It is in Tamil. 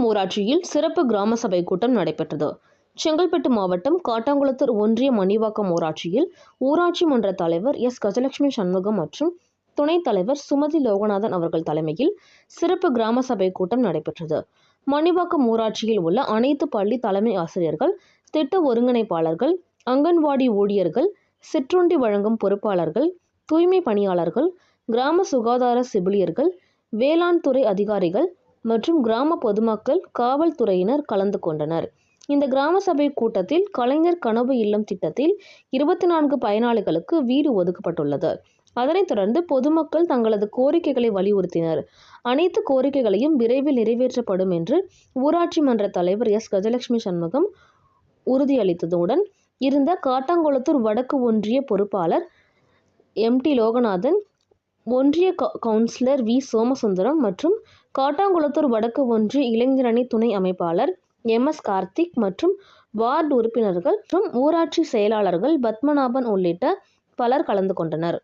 ஊராட்சியில் சிறப்பு கிராம சபை கூட்டம் நடைபெற்றது. செங்கல்பட்டு மாவட்டம் காட்டாங்குளத்தூர் ஒன்றிய மணிவாக்கம் ஊராட்சியில் ஊராட்சி மன்ற தலைவர் எஸ். கஜலட்சுமி சண்முகம் மற்றும் துணைத் தலைவர் சுமதி லோகநாதன் அவர்கள் தலைமையில் சிறப்பு கிராம சபை கூட்டம் நடைபெற்றது. மணிவாக்கம் ஊராட்சியில் உள்ள அனைத்து பள்ளி தலைமை ஆசிரியர்கள், திட்ட ஒருங்கிணைப்பாளர்கள், அங்கன்வாடி ஊழியர்கள், சிற்றுண்டி வழங்கும் பொறுப்பாளர்கள், தூய்மை பணியாளர்கள், கிராம சுகாதார செவிலியர்கள், வேளாண் துறை அதிகாரிகள் மற்றும் கிராம பொதுமக்கள், காவல்துறையினர் கலந்து கொண்டனர். இந்த கிராம சபை கூட்டத்தில் கலைஞர் கனவு இல்லம் திட்டத்தில் 24 பயனாளிகளுக்கு வீடு ஒதுக்கப்பட்டுள்ளது. அதனைத் தொடர்ந்து பொதுமக்கள் தங்களது கோரிக்கைகளை வலியுறுத்தினர். அனைத்து கோரிக்கைகளையும் விரைவில் நிறைவேற்றப்படும் என்று ஊராட்சி மன்ற தலைவர் எஸ். கஜலட்சுமி சண்முகம் உறுதியளித்ததுடன் இருந்த காட்டாங்குளத்தூர் வடக்கு ஒன்றிய பொறுப்பாளர் எம்.டி. லோகநாதன், ஒன்றிய கவுன்சிலர் வி. சோமசுந்தரம் மற்றும் காட்டாங்குளத்தூர் வடக்கு ஒன்றிய இளைஞரணி துணை அமைப்பாளர் எம்.எஸ். கார்த்திக் மற்றும் வார்டு உறுப்பினர்கள் மற்றும் ஊராட்சி செயலாளர்கள் பத்மநாபன் உள்ளிட்ட பலர் கலந்து கொண்டனர்.